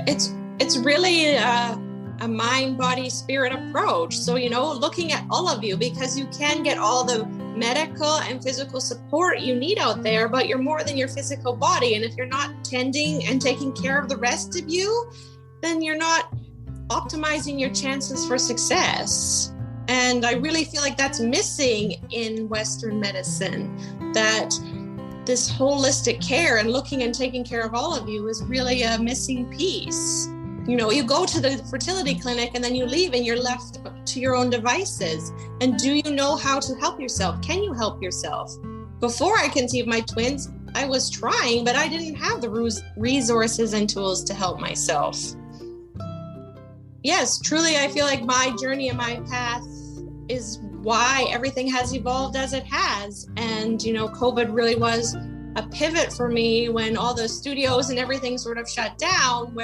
It's really a mind, body, spirit approach. So, looking at all of you, because you can get all the medical and physical support you need out there, but you're more than your physical body. And if you're not tending and taking care of the rest of you, then you're not optimizing your chances for success. And I really feel like that's missing in Western medicine, that this holistic care and looking and taking care of all of you is really a missing piece. You go to the fertility clinic and then you leave and you're left to your own devices. And do you know how to help yourself? Can you help yourself? Before I conceived my twins, I was trying, but I didn't have the resources and tools to help myself. Yes, truly, I feel like my journey and my path is why everything has evolved as it has. And, COVID really was a pivot for me when all the studios and everything sort of shut down,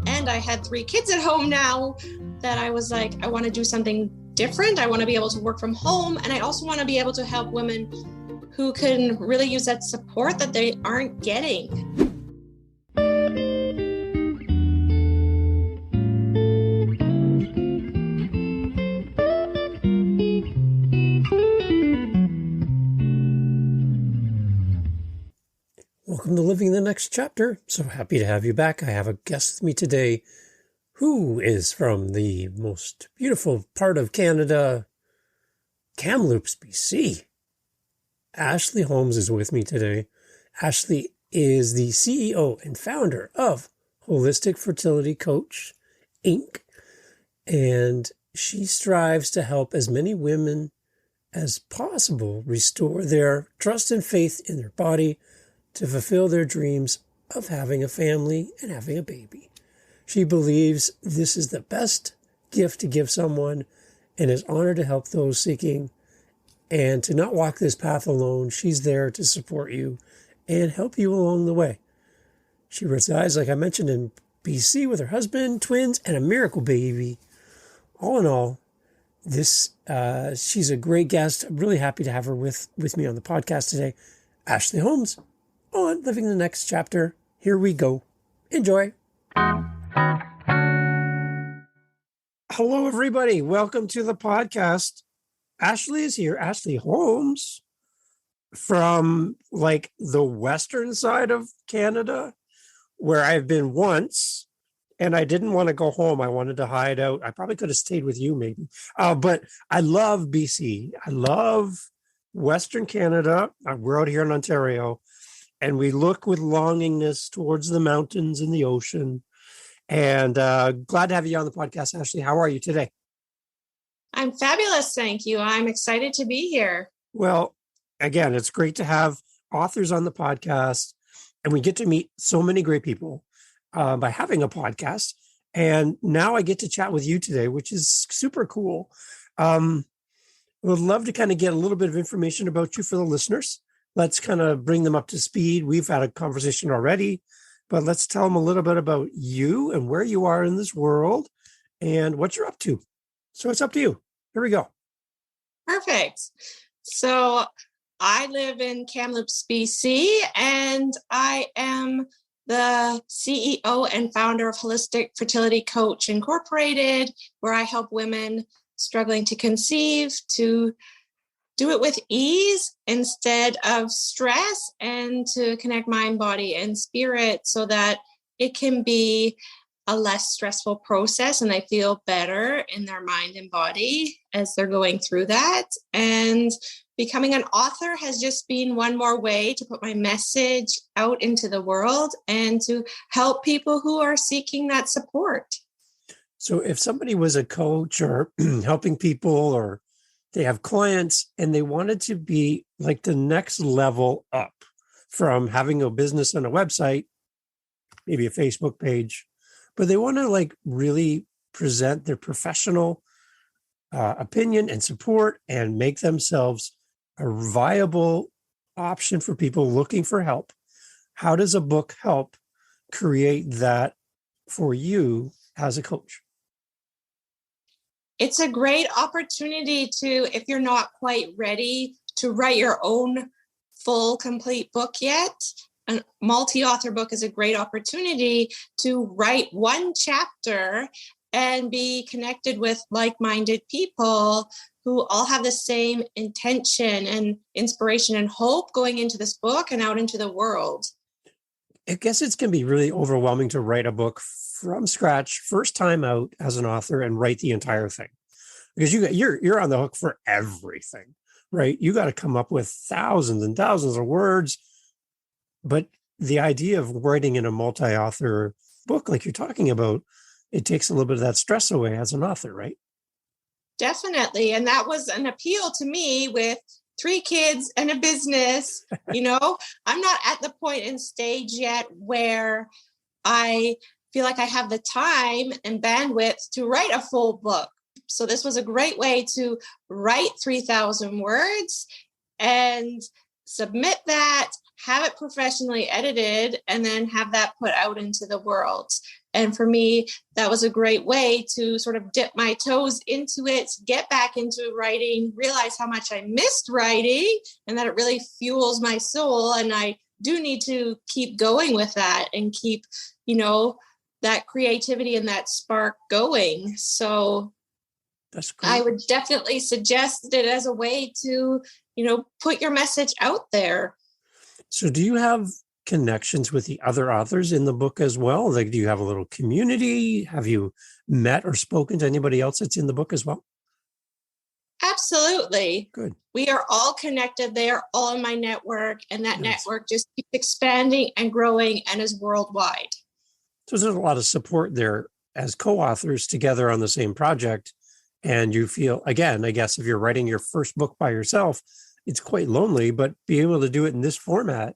and I had 3 kids at home now, that I was like, I want to do something different. I want to be able to work from home. And I also want to be able to help women who can really use that support that they aren't getting. Welcome to Living the Next Chapter. So happy to have you back. I have a guest with me today who is from the most beautiful part of Canada, Kamloops, BC. Ashley Holmes is with me today. Ashley is the CEO and founder of Holistic Fertility Coach, Inc. And she strives to help as many women as possible restore their trust and faith in their body to fulfill their dreams of having a family and having a baby. She believes this is the best gift to give someone and is honored to help those seeking and to not walk this path alone. She's there to support you and help you along the way. She resides, like I mentioned, in BC with her husband, twins, and a miracle baby. All in all, she's a great guest. I'm really happy to have her with me on the podcast today. Ashley Holmes on Living the Next Chapter. Here we go. Enjoy. Hello, everybody. Welcome to the podcast. Ashley is here. Ashley Holmes from the western side of Canada, where I've been once, and I didn't want to go home. I wanted to hide out. I probably could have stayed with you maybe. But I love BC. I love Western Canada. We're out here in Ontario. And we look with longingness towards the mountains and the ocean. And glad to have you on the podcast, Ashley. How are you today? I'm fabulous, thank you. I'm excited to be here. Well, again, it's great to have authors on the podcast. And we get to meet so many great people by having a podcast. And now I get to chat with you today, which is super cool. Would love to kind of get a little bit of information about you for the listeners. Let's kind of bring them up to speed. We've had a conversation already, but let's tell them a little bit about you and where you are in this world and what you're up to. So it's up to you. Here we go. Perfect. So I live in Kamloops, BC, and I am the CEO and founder of Holistic Fertility Coach Incorporated, where I help women struggling to conceive to do it with ease instead of stress, and to connect mind, body, and spirit so that it can be a less stressful process and they feel better in their mind and body as they're going through that. And becoming an author has just been one more way to put my message out into the world and to help people who are seeking that support. So if somebody was a coach or helping people, or they have clients and they wanted to be like the next level up from having a business and a website, maybe a Facebook page, but they want to really present their professional opinion and support and make themselves a viable option for people looking for help. How does a book help create that for you as a coach? It's a great opportunity to, if you're not quite ready to write your own full, complete book yet, a multi-author book is a great opportunity to write one chapter and be connected with like-minded people who all have the same intention and inspiration and hope going into this book and out into the world. I guess it's going to be really overwhelming to write a book from scratch, first time out as an author, and write the entire thing, because you're on the hook for everything, right? You got to come up with thousands and thousands of words. But the idea of writing in a multi-author book, like you're talking about, it takes a little bit of that stress away as an author, right? Definitely. And that was an appeal to me with 3 kids and a business. I'm not at the point and stage yet where I feel like I have the time and bandwidth to write a full book. So this was a great way to write 3,000 words and submit that, have it professionally edited, and then have that put out into the world. And for me, that was a great way to sort of dip my toes into it, get back into writing, realize how much I missed writing and that it really fuels my soul. And I do need to keep going with that and keep, that creativity and that spark going. So that's great. I would definitely suggest it as a way to, put your message out there. So do you have connections with the other authors in the book as well? Like, do you have a little community? Have you met or spoken to anybody else that's in the book as well? Absolutely. Good. We are all connected. They are all in my network, and that Nice. network just keeps expanding and growing and is worldwide. So there's a lot of support there as co-authors together on the same project. And you feel, again, I guess if you're writing your first book by yourself, it's quite lonely, but being able to do it in this format,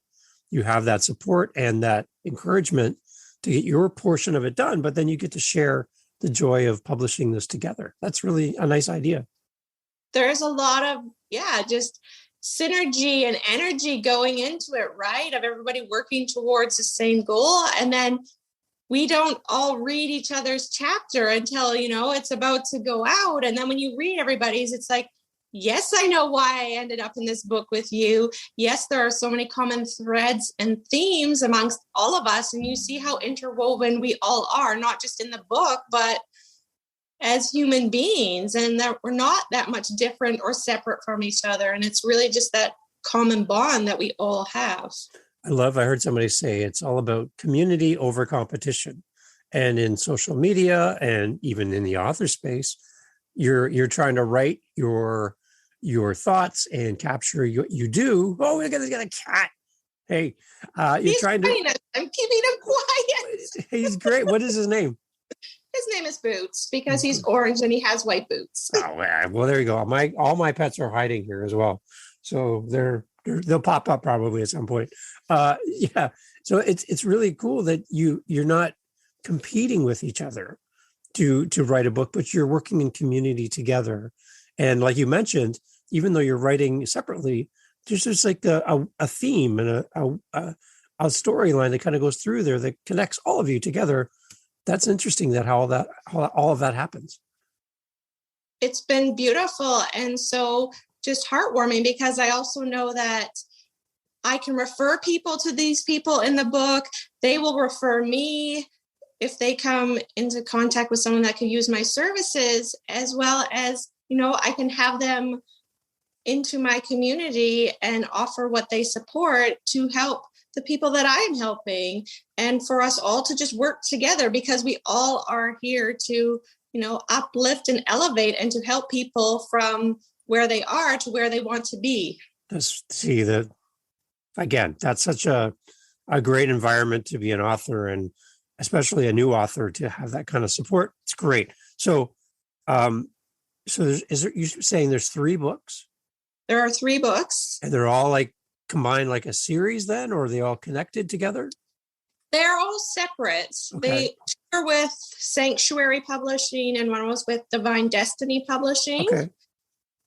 you have that support and that encouragement to get your portion of it done, but then you get to share the joy of publishing this together. That's really a nice idea. There's a lot of, just synergy and energy going into it, right? Of everybody working towards the same goal. And then we don't all read each other's chapter until, it's about to go out. And then when you read everybody's, it's like, yes, I know why I ended up in this book with you. Yes, there are so many common threads and themes amongst all of us. And you see how interwoven we all are, not just in the book, but as human beings. And that we're not that much different or separate from each other. And it's really just that common bond that we all have. I heard somebody say it's all about community over competition. And in social media and even in the author space, you're trying to write your thoughts and capture what you do. Oh, look at this, got a cat. Hey, you're trying to. I'm keeping him quiet. He's great. What is his name? His name is Boots because he's orange and he has white boots. Oh, well, there you go. All my pets are hiding here as well, so they'll pop up probably at some point. So it's really cool that you're not competing with each other to write a book, but you're working in community together. And like you mentioned, even though you're writing separately, there's just like a theme and a storyline that kind of goes through there that connects all of you together. That's interesting that how all of that happens. It's been beautiful and so just heartwarming, because I also know that I can refer people to these people in the book. They will refer me if they come into contact with someone that could use my services, as well as, I can have them into my community and offer what they support to help the people that I am helping, and for us all to just work together, because we all are here to, uplift and elevate and to help people from where they are to where they want to be. Again, that's such a great environment to be an author, and especially a new author to have that kind of support. It's great. So, you're saying there's 3 books? There are 3 books. And they're all like combined like a series then, or are they all connected together? They're all separate. Okay. They were with Sanctuary Publishing and one was with Divine Destiny Publishing. Okay.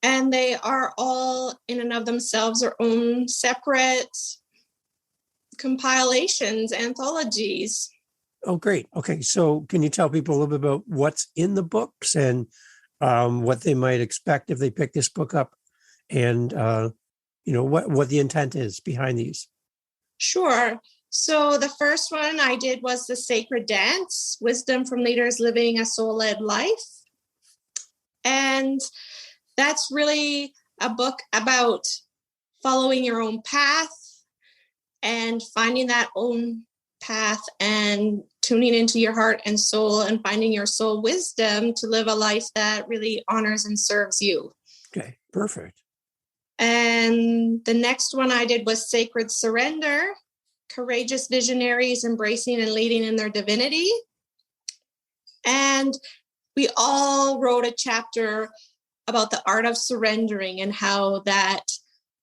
And they are all in and of themselves their own separate compilations, anthologies. Oh, great. Okay. So can you tell people a little bit about what's in the books and what they might expect if they pick this book up, and what the intent is behind these? Sure. So the first one I did was The Sacred Dance, Wisdom from Leaders Living a Soul-Led Life. And that's really a book about following your own path and finding that own path and tuning into your heart and soul and finding your soul wisdom to live a life that really honors and serves you. Okay, perfect. And the next one I did was Sacred Surrender, Courageous Visionaries Embracing and Leading in Their Divinity. And we all wrote a chapter about the art of surrendering and how that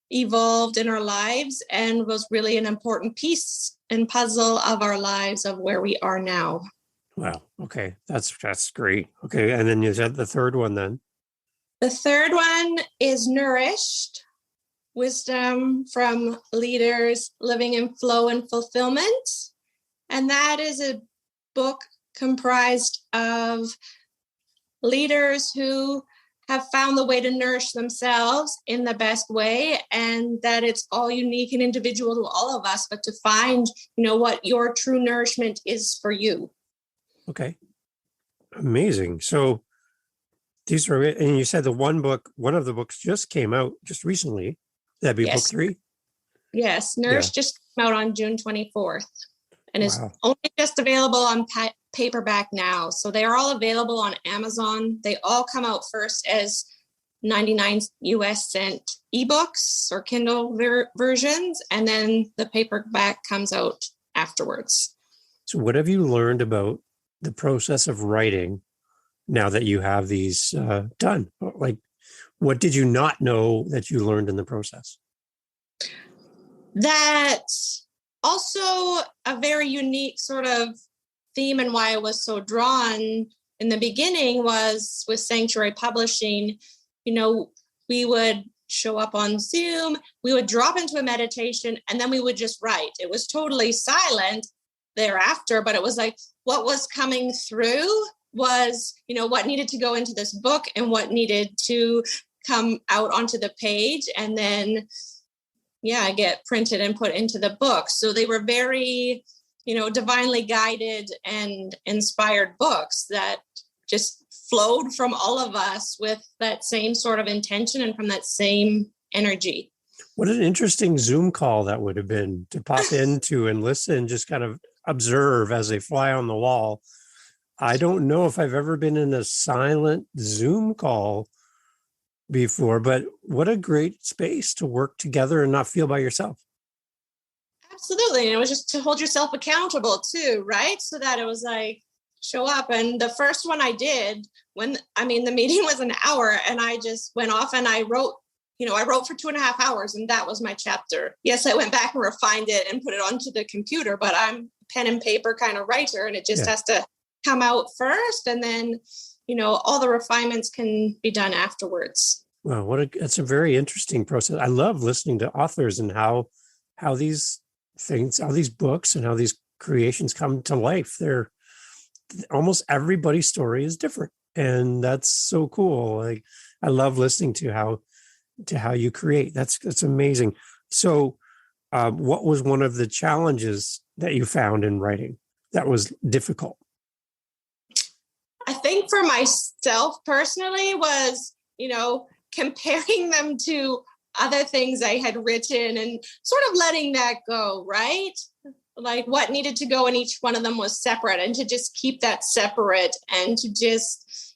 evolved in our lives and was really an important piece and puzzle of our lives of where we are now. Wow. Okay. That's great. Okay. And then you said the third one then. The third one is Nourished, Wisdom from Leaders Living in Flow and Fulfillment. And that is a book comprised of leaders who have found the way to nourish themselves in the best way, and that it's all unique and individual to all of us, but to find, what your true nourishment is for you. Okay. Amazing. So these are, and you said one of the books just came out just recently. That'd be book 3? Yes. Nourished just came out on June 24th and is only just available on paperback now. So they are all available on Amazon. They all come out first as 99 US cent ebooks or Kindle versions, and then the paperback comes out afterwards. So what have you learned about the process of writing now that you have these done? Like, what did you not know that you learned in the process? That's also a very unique sort of theme, and why I was so drawn in the beginning was with Sanctuary Publishing. We would show up on Zoom, we would drop into a meditation, and then we would just write. It was totally silent thereafter, but it was like what was coming through was, what needed to go into this book and what needed to come out onto the page and then, get printed and put into the book. So they were very, divinely guided and inspired books that just flowed from all of us with that same sort of intention and from that same energy. What an interesting Zoom call that would have been to pop into and listen, just kind of observe as they fly on the wall. I don't know if I've ever been in a silent Zoom call before, but what a great space to work together and not feel by yourself. Absolutely. And it was just to hold yourself accountable too, right? So that it was like, show up. And the first one I did the meeting was an hour, and I just went off and I wrote for 2.5 hours, and that was my chapter. Yes, I went back and refined it and put it onto the computer, but I'm a pen and paper kind of writer, and it just has to come out first. And then, all the refinements can be done afterwards. Well, that's a very interesting process. I love listening to authors and how these things, how these books and how these creations come to life. They're almost everybody's story is different. And that's so cool. Like, I love listening to how you create. That's amazing. So what was one of the challenges that you found in writing that was difficult? I think for myself personally was, comparing them to other things I had written and sort of letting that go, right? Like what needed to go in each one of them was separate, and to just keep that separate and to just,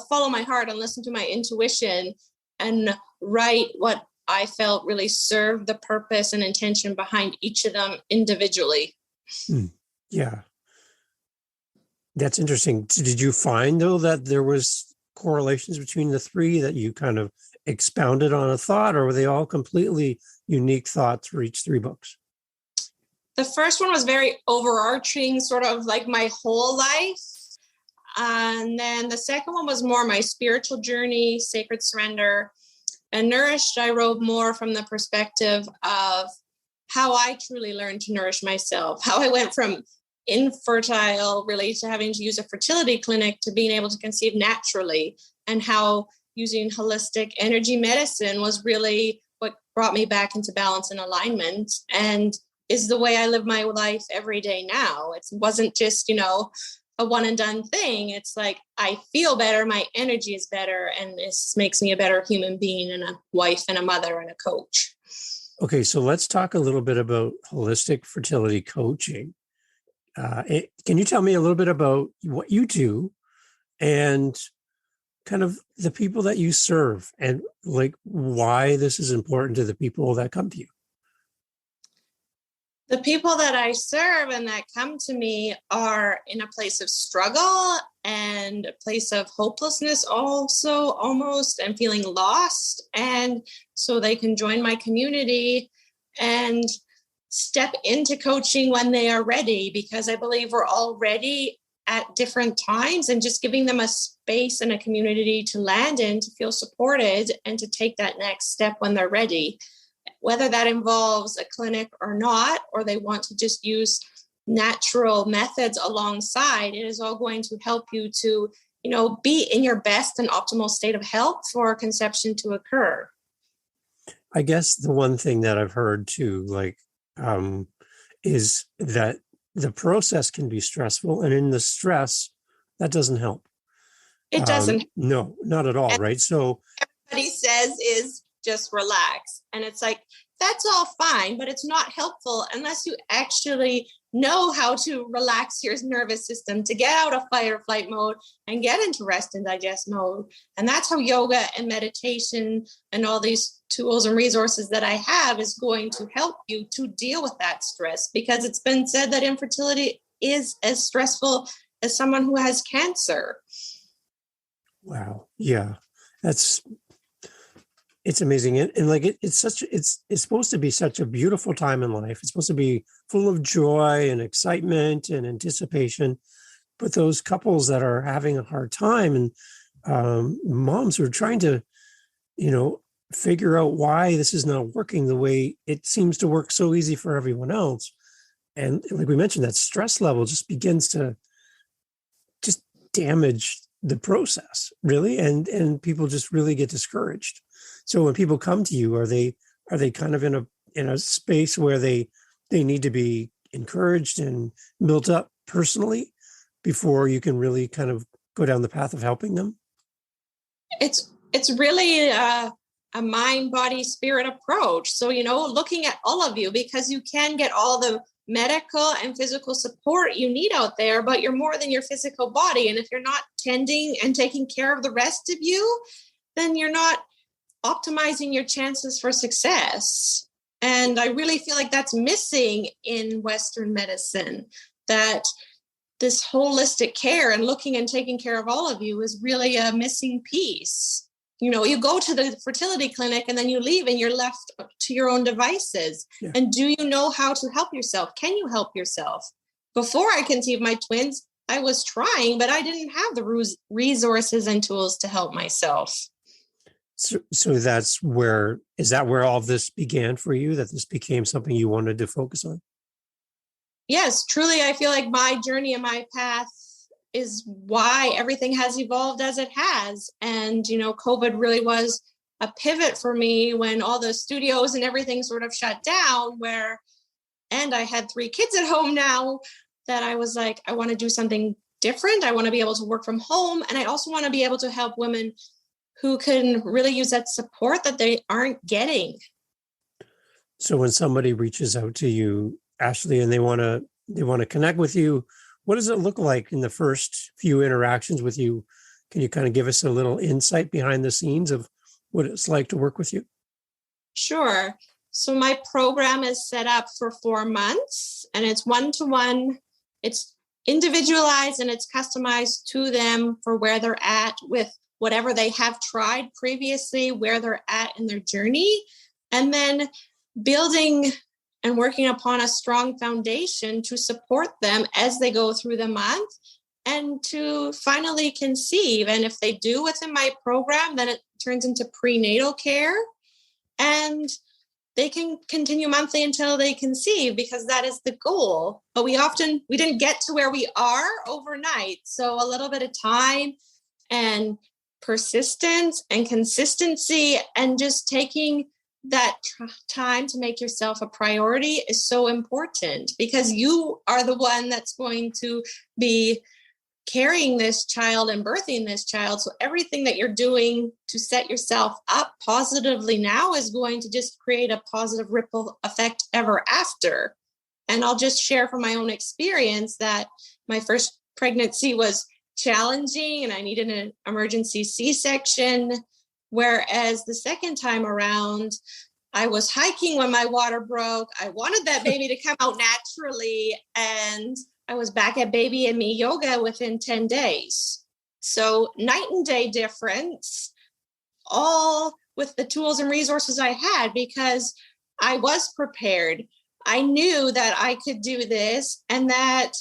follow my heart and listen to my intuition and write what I felt really served the purpose and intention behind each of them individually. Yeah. That's interesting. Did you find, though, that there was correlations between the three, that you kind of expounded on a thought, or were they all completely unique thoughts for each 3 books? The first one was very overarching, sort of like my whole life. And then the second one was more my spiritual journey, Sacred Surrender. And Nourished, I wrote more from the perspective of how I truly learned to nourish myself, how I went from infertile really to having to use a fertility clinic to being able to conceive naturally, and how using holistic energy medicine was really what brought me back into balance and alignment. And is the way I live my life every day now. It wasn't just, a one and done thing. It's like, I feel better. My energy is better. And this makes me a better human being and a wife and a mother and a coach. Okay. So let's talk a little bit about holistic fertility coaching. Can you tell me a little bit about what you do and kind of the people that you serve and like why this is important to the people that come to you? The people that I serve and that come to me are in a place of struggle and a place of hopelessness also almost, and feeling lost. And so they can join my community and step into coaching when they are ready, because I believe we're all ready at different times, and just giving them a space and a community to land in, to feel supported and to take that next step when they're ready. Whether that involves a clinic or not, or they want to just use natural methods alongside, it is all going to help you to, be in your best and optimal state of health for conception to occur. I guess the one thing that I've heard too, is that the process can be stressful, and in the stress, that doesn't help. It doesn't. No, not at all. Right. So everybody says is just relax. And it's like, that's all fine, but it's not helpful unless you actually know how to relax your nervous system to get out of fight or flight mode and get into rest and digest mode. And that's how yoga and meditation and all these tools and resources that I have is going to help you to deal with that stress, because it's been said that infertility is as stressful as someone who has cancer. Wow. Yeah. It's amazing. And it's supposed to be such a beautiful time in life. It's supposed to be full of joy and excitement and anticipation. But those couples that are having a hard time, and moms who are trying to, figure out why this is not working the way it seems to work so easy for everyone else. And like we mentioned, that stress level just begins to just damage the process, really. And people just really get discouraged. So when people come to you, are they kind of in a space where they need to be encouraged and built up personally before you can really kind of go down the path of helping them? It's really a mind, body, spirit approach. So, looking at all of you, because you can get all the medical and physical support you need out there, but you're more than your physical body. And if you're not tending and taking care of the rest of you, then you're not optimizing your chances for success. And I really feel like that's missing in Western medicine, that this holistic care and looking and taking care of all of you is really a missing piece. You go to the fertility clinic and then you leave and you're left to your own devices. Yeah. And do you know how to help yourself? Can you help yourself? Before I conceived my twins, I was trying, but I didn't have the resources and tools to help myself. So is that where all of this began for you, that this became something you wanted to focus on? Yes, truly. I feel like my journey and my path is why everything has evolved as it has. And, COVID really was a pivot for me when all the studios and everything sort of shut down, and I had 3 kids at home now, that I was like, I want to do something different. I want to be able to work from home. And I also want to be able to help women who can really use that support that they aren't getting. So when somebody reaches out to you, Ashley, and they want to connect with you, what does it look like in the first few interactions with you? Can you kind of give us a little insight behind the scenes of what it's like to work with you? Sure. So my program is set up for 4 months, and it's 1-to-1. It's individualized and it's customized to them for where they're at with whatever they have tried previously, where they're at in their journey, and then building and working upon a strong foundation to support them as they go through the month and to finally conceive. And if they do within my program, then it turns into prenatal care, and they can continue monthly until they conceive, because that is the goal. But we didn't get to where we are overnight. So a little bit of time and persistence and consistency and just taking that time to make yourself a priority is so important, because you are the one that's going to be carrying this child and birthing this child. So everything that you're doing to set yourself up positively now is going to just create a positive ripple effect ever after. And I'll just share from my own experience that my first pregnancy was challenging and I needed an emergency C-section. Whereas the second time around, I was hiking when my water broke. I wanted that baby to come out naturally, and I was back at Baby and Me yoga within 10 days. So night and day difference, all with the tools and resources I had, because I was prepared. I knew that I could do this, and that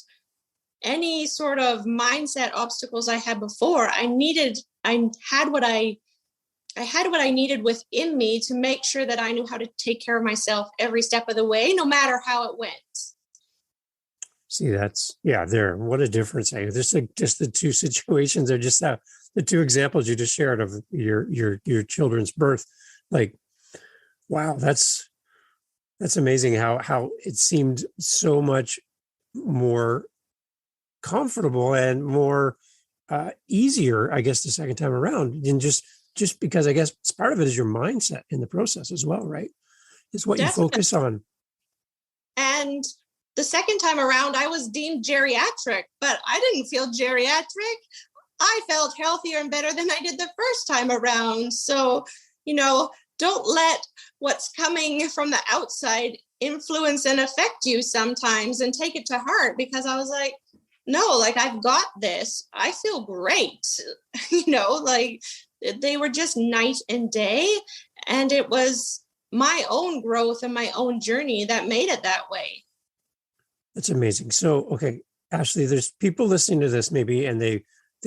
any sort of mindset obstacles I had before, I had what I needed within me to make sure that I knew how to take care of myself every step of the way, no matter how it went. See, what a difference. There's just the two situations, or just the two examples you just shared of your children's birth. Like, wow, that's amazing how it seemed so much more comfortable and more easier, I guess, the second time around, than just because I guess part of it is your mindset in the process as well, right? It's what Definitely. You focus on. And the second time around, I was deemed geriatric, but I didn't feel geriatric. I felt healthier and better than I did the first time around. So, don't let what's coming from the outside influence and affect you sometimes, and take it to heart, because I was like, no, like, I've got this. I feel great. They were just night and day. And it was my own growth and my own journey that made it that way. That's amazing. So, okay, Ashley, there's people listening to this maybe, and they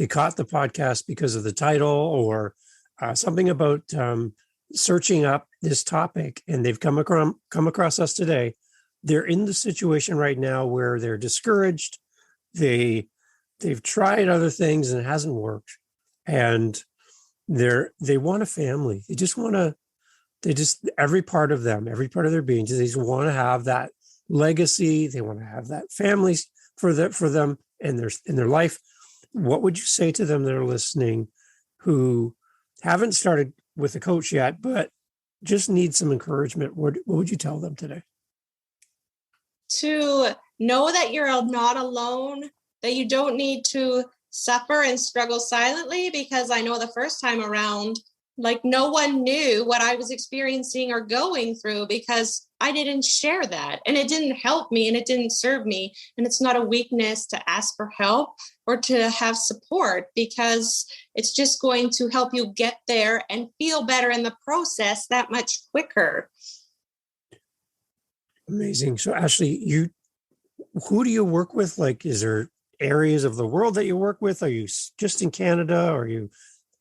caught the podcast because of the title, or something about searching up this topic, and they've come across us today. They're in the situation right now where they're discouraged. They've tried other things and it hasn't worked, and they want a family. Every part of their being, they just want to have that legacy. They want to have that family for them in their life. What would you say to them that are listening who haven't started with a coach yet, but just need some encouragement? What would you tell them today? To know that you're not alone, that you don't need to suffer and struggle silently, because I know the first time around, like, no one knew what I was experiencing or going through, because I didn't share that, and it didn't help me and it didn't serve me. And it's not a weakness to ask for help or to have support, because it's just going to help you get there and feel better in the process that much quicker. Amazing. So Ashley, who do you work with? Like, is there areas of the world that you work with? Are you just in Canada? Are you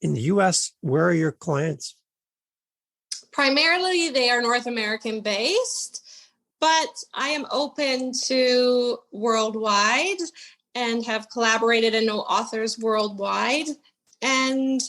in the US? Where are your clients? Primarily, they are North American based, but I am open to worldwide and have collaborated and know authors worldwide. And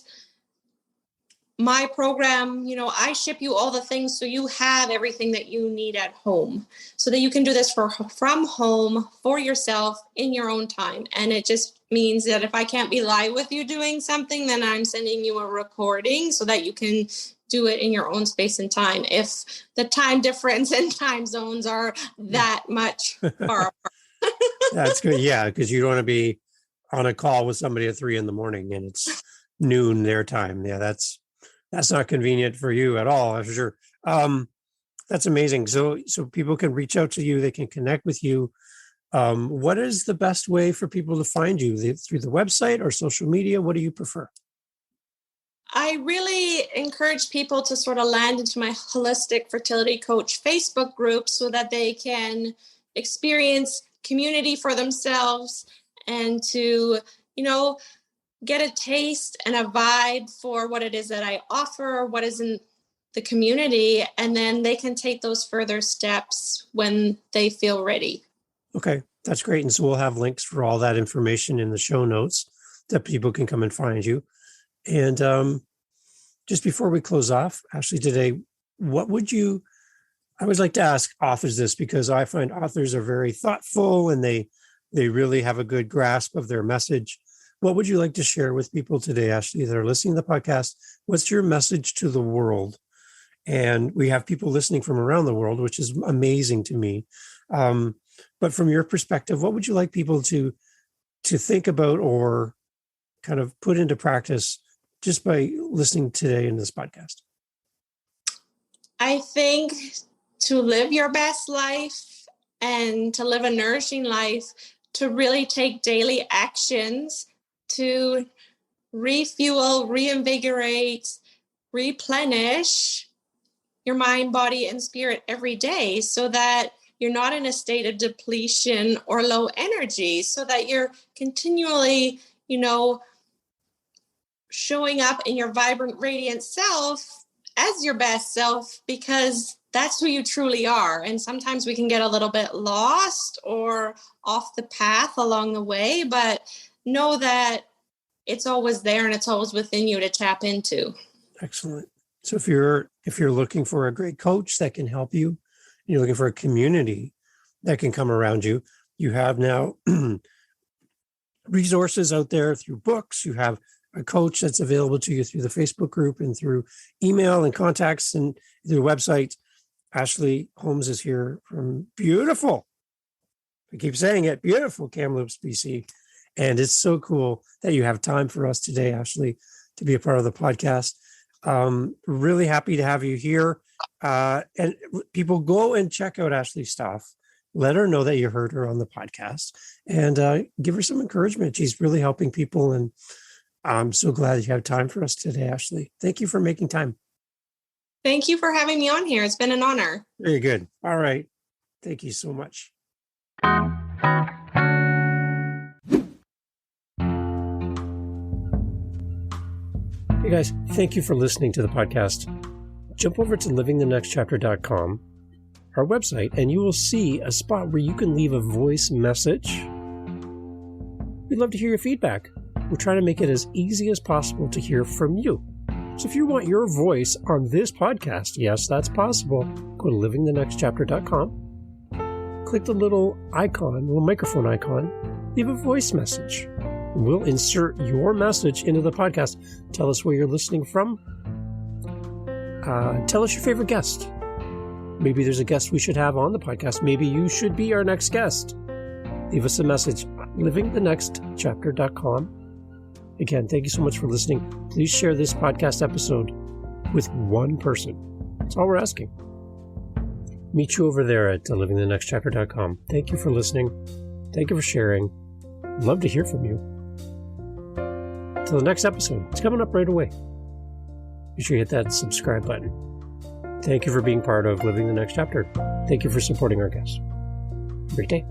my program, I ship you all the things so you have everything that you need at home, so that you can do this from home for yourself in your own time. And it just means that if I can't be live with you doing something, then I'm sending you a recording so that you can do it in your own space and time, if the time difference and time zones are that much far apart. That's good. Yeah, because you don't want to be on a call with somebody at 3 a.m. and it's noon their time. Yeah, that's not convenient for you at all, for sure. That's amazing. So people can reach out to you. They can connect with you. What is the best way for people to find you? Through the website or social media? What do you prefer? I really encourage people to sort of land into my Holistic Fertility Coach Facebook group, so that they can experience community for themselves, and to, get a taste and a vibe for what it is that I offer, what is in the community, and then they can take those further steps when they feel ready. Okay, that's great. And so we'll have links for all that information in the show notes that people can come and find you. And just before we close off, Ashley, today, what would you, I always like to ask authors this because I find authors are very thoughtful and they really have a good grasp of their message. What would you like to share with people today, Ashley, that are listening to the podcast? What's your message to the world? And we have people listening from around the world, which is amazing to me. But from your perspective, what would you like people to think about or kind of put into practice just by listening today in this podcast? I think to live your best life and to live a nourishing life, to really take daily actions to refuel, reinvigorate, replenish your mind, body, and spirit every day so that you're not in a state of depletion or low energy, so that you're continually, showing up in your vibrant, radiant self as your best self, because that's who you truly are. And sometimes we can get a little bit lost or off the path along the way, but know that it's always there and it's always within you to tap into. Excellent. So if you're looking for a great coach that can help you, you're looking for a community that can come around you, you have now resources out there through books. You have a coach that's available to you through the Facebook group and through email and contacts and through the website. Ashley Holmes is here from beautiful, I keep saying it, beautiful Kamloops, BC. And it's so cool that you have time for us today, Ashley, to be a part of the podcast. Really happy to have you here. And people, go and check out Ashley's stuff. Let her know that you heard her on the podcast and give her some encouragement. She's really helping people. And I'm so glad you have time for us today, Ashley. Thank you for making time. Thank you for having me on here. It's been an honor. Very good. All right. Thank you so much. Hey guys, thank you for listening to the podcast. Jump over to livingthenextchapter.com, our website, and you will see a spot where you can leave a voice message. We'd love to hear your feedback. We're trying to make it as easy as possible to hear from you. So if you want your voice on this podcast, yes, that's possible. Go to livingthenextchapter.com. Click the little microphone icon, leave a voice message. We'll insert your message into the podcast. Tell us where you're listening from. Tell us your favorite guest. Maybe there's a guest we should have on the podcast. Maybe you should be our next guest. Leave us a message. livingthenextchapter.com. Again, thank you so much for listening. Please share this podcast episode with one person. That's all we're asking. Meet you over there at livingthenextchapter.com. Thank you for listening. Thank you for sharing. Love to hear from you. Till the next episode. It's coming up right away. Be sure you hit that subscribe button. Thank you for being part of Living the Next Chapter. Thank you for supporting our guests. Great day.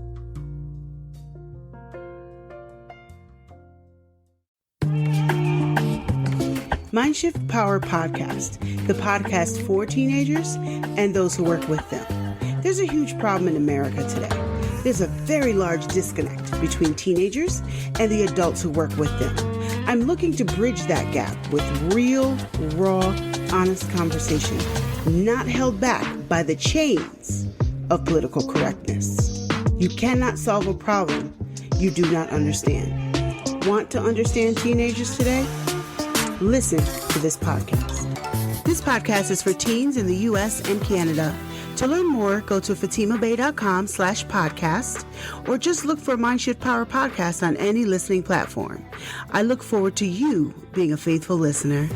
Mindshift Power Podcast, the podcast for teenagers and those who work with them. There's a huge problem in America today. There's a very large disconnect between teenagers and the adults who work with them. I'm looking to bridge that gap with real, raw, honest conversation, not held back by the chains of political correctness. You cannot solve a problem you do not understand. Want to understand teenagers today? Listen to this podcast. This podcast is for teens in the U.S. and Canada. To learn more, go to fatimabay.com/podcast or just look for Mindshift Power Podcast on any listening platform. I look forward to you being a faithful listener.